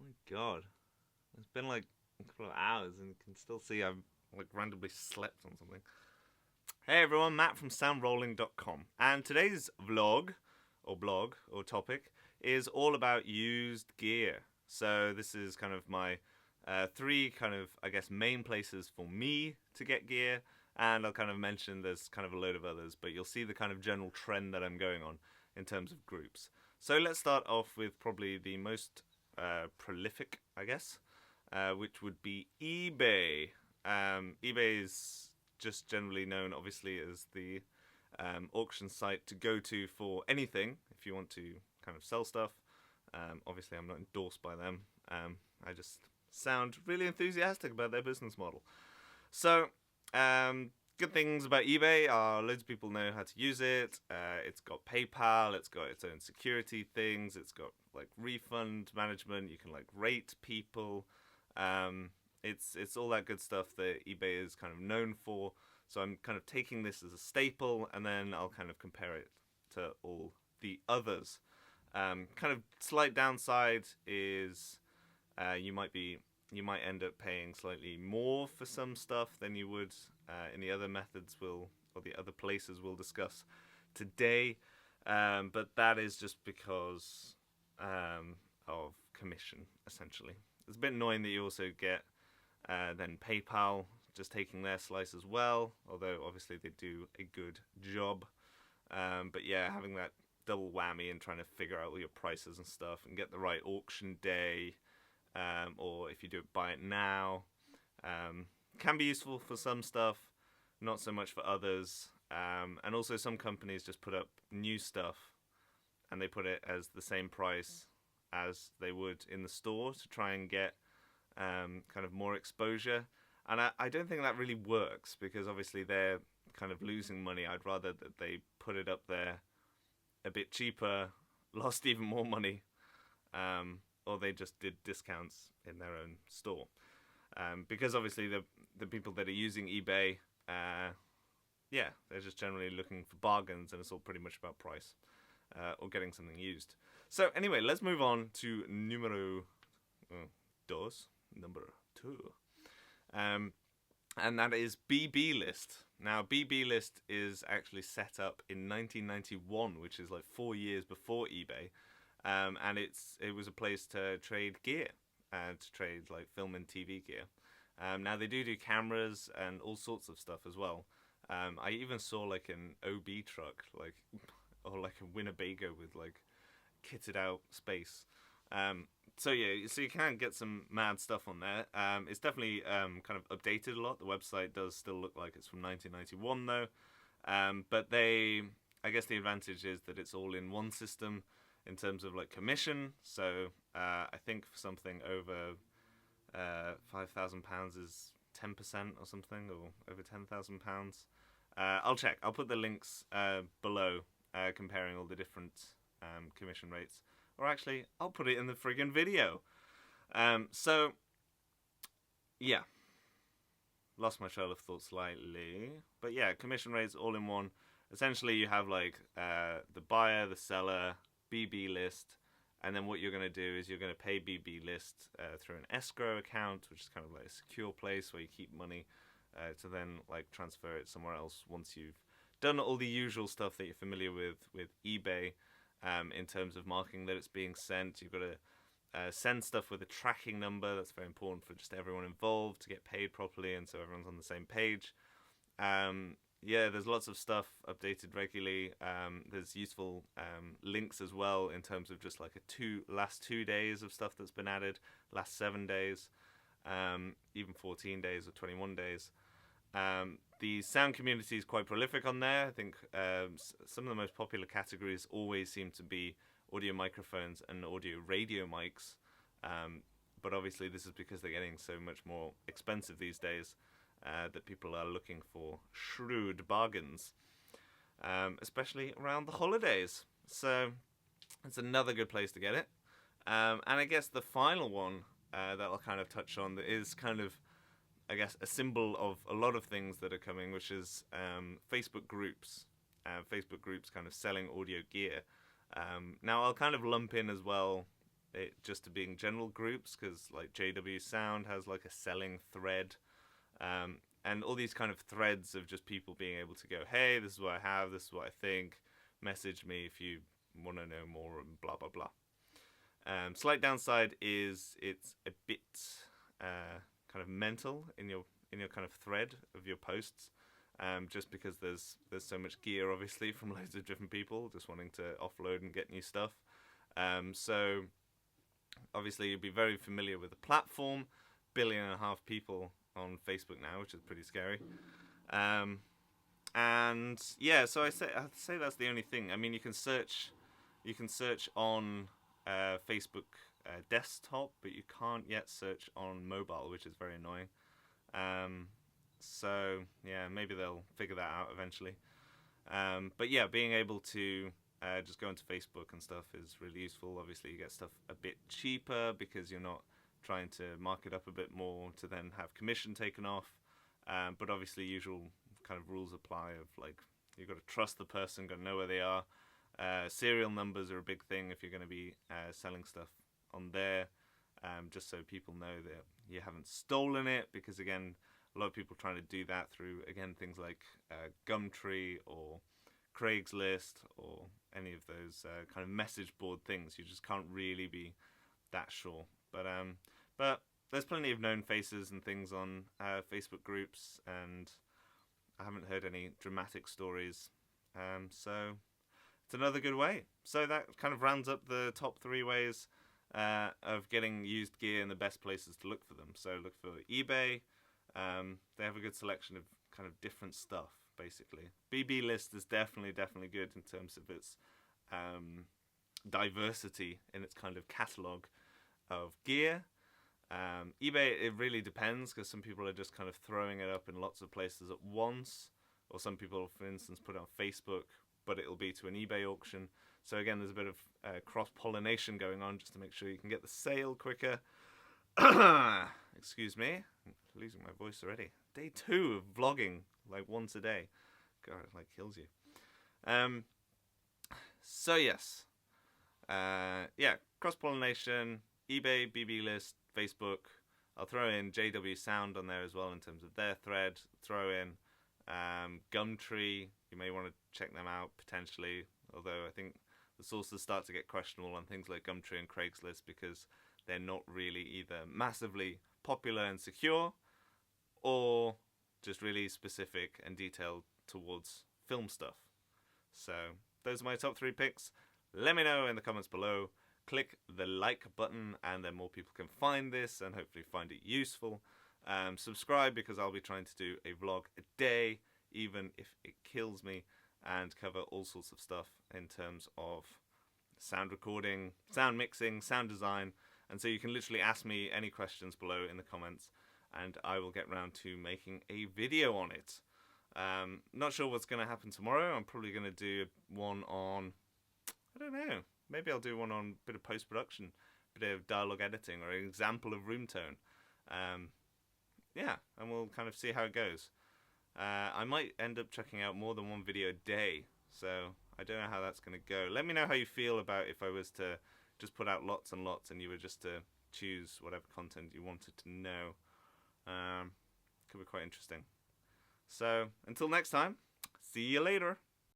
my god. It's been like a couple of hours and you can still see I've like randomly slept on something. Hey everyone, Matt from Soundrolling.com. And today's vlog, or blog, or topic, is all about used gear. So this is kind of my three kind of, I guess, main places for me to get gear. And I'll kind of mention there's kind of a load of others, but you'll see the kind of general trend that I'm going on in terms of groups. So let's start off with probably the most prolific, I guess, which would be eBay. eBay is just generally known, obviously, as the auction site to go to for anything if you want to kind of sell stuff. Obviously, I'm not endorsed by them. I just sound really enthusiastic about their business model. So, good things about eBay are loads of people know how to use it. It's got PayPal, it's got its own security things, it's got like refund management, you can like rate people. It's all that good stuff that eBay is kind of known for. So I'm kind of taking this as a staple, and then I'll kind of compare it to all the others. Kind of slight downside is you might end up paying slightly more for some stuff than you would in the other methods or the other places we'll discuss today. But that is just because of commission, essentially. It's a bit annoying that you also get then PayPal just taking their slice as well, although obviously they do a good job. But yeah, having that double whammy and trying to figure out all your prices and stuff and get the right auction day, or if you do it buy it now, can be useful for some stuff, not so much for others. And also some companies just put up new stuff and they put it as the same price as they would in the store to try and get kind of more exposure. And I don't think that really works because obviously they're kind of losing money. I'd rather that they put it up there a bit cheaper, lost even more money, or they just did discounts in their own store. Because obviously the people that are using eBay, they're just generally looking for bargains, and it's all pretty much about price or getting something used. So anyway, let's move on to number two. And that is BBList. Now, BBList is actually set up in 1991, which is like 4 years before eBay. And it was a place to trade gear, to trade like film and TV gear. Now, they do cameras and all sorts of stuff as well. I even saw like an OB truck, or like a Winnebago with like kitted out space. So you can get some mad stuff on there. It's definitely kind of updated a lot. The website does still look like it's from 1991 though. But I guess the advantage is that it's all in one system in terms of like commission. So I think for something over £5,000 is 10% or something, or over £10,000. I'll check. I'll put the links below comparing all the different commission rates. Or actually, I'll put it in the friggin' video. So, yeah. Lost my trail of thought slightly. But yeah, commission rates all in one. Essentially, you have like the buyer, the seller, BBList. And then what you're going to do is you're going to pay BBList through an escrow account, which is kind of like a secure place where you keep money to then like transfer it somewhere else once you've done all the usual stuff that you're familiar with eBay. In terms of marking that it's being sent, you've got to send stuff with a tracking number. That's very important for just everyone involved to get paid properly, and so everyone's on the same page. There's lots of stuff updated regularly. There's useful links as well in terms of just like last 2 days of stuff that's been added, last 7 days, even 14 days or 21 days. The sound community is quite prolific on there. I think some of the most popular categories always seem to be audio microphones and audio radio mics. But obviously this is because they're getting so much more expensive these days that people are looking for shrewd bargains, especially around the holidays. So it's another good place to get it. And I guess the final one that I'll kind of touch on that is kind of, I guess, a symbol of a lot of things that are coming, which is Facebook groups. Facebook groups kind of selling audio gear. Now, I'll kind of lump in as well it just to being general groups, because like JW Sound has like a selling thread, and all these kind of threads of just people being able to go, hey, this is what I have, this is what I think, message me if you want to know more, and blah blah blah. Slight downside is it's a bit kind of mental in your kind of thread of your posts, just because there's so much gear, obviously, from loads of different people just wanting to offload and get new stuff. So obviously you'd be very familiar with the platform. 1.5 billion people on Facebook now, which is pretty scary. And yeah, so I'd say that's the only thing. I mean, you can search on Facebook desktop, but you can't yet search on mobile, which is very annoying. So yeah, maybe they'll figure that out eventually. But yeah, being able to just go into Facebook and stuff is really useful. Obviously, you get stuff a bit cheaper because you're not trying to mark it up a bit more to then have commission taken off. But obviously, usual kind of rules apply of like, you've got to trust the person, got to know where they are. Serial numbers are a big thing if you're going to be selling stuff on there, just so people know that you haven't stolen it, because again, a lot of people trying to do that through, again, things like Gumtree or Craigslist or any of those kind of message board things. You just can't really be that sure. But there's plenty of known faces and things on Facebook groups, and I haven't heard any dramatic stories. So it's another good way. So that kind of rounds up the top 3 ways of getting used gear and the best places to look for them. So look for eBay. They have a good selection of kind of different stuff, basically. BBList is definitely good in terms of its diversity in its kind of catalogue of gear. eBay, it really depends, because some people are just kind of throwing it up in lots of places at once, or some people, for instance, put it on Facebook, but it'll be to an eBay auction. So again, there's a bit of cross-pollination going on just to make sure you can get the sale quicker. Excuse me, I'm losing my voice already. Day 2 of vlogging, like once a day. God, it like kills you. So yes, yeah, cross-pollination, eBay, BBList, Facebook. I'll throw in JW Sound on there as well in terms of their thread. Throw in Gumtree. You may want to check them out potentially, although I think the sources start to get questionable on things like Gumtree and Craigslist, because they're not really either massively popular and secure, or just really specific and detailed towards film stuff. So those are my top 3 picks. Let me know in the comments below. Click the like button, and then more people can find this and hopefully find it useful. Subscribe, because I'll be trying to do a vlog a day, even if it kills me, and cover all sorts of stuff in terms of sound recording, sound mixing, sound design. And so you can literally ask me any questions below in the comments, and I will get round to making a video on it. Not sure what's going to happen tomorrow. I'm probably going to do one on, I don't know, maybe I'll do one on a bit of post-production, a bit of dialogue editing, or an example of room tone. Yeah, and we'll kind of see how it goes. I might end up checking out more than one video a day, so I don't know how that's going to go. Let me know how you feel about if I was to just put out lots and lots and you were just to choose whatever content you wanted to know. Could be quite interesting. So until next time, see you later.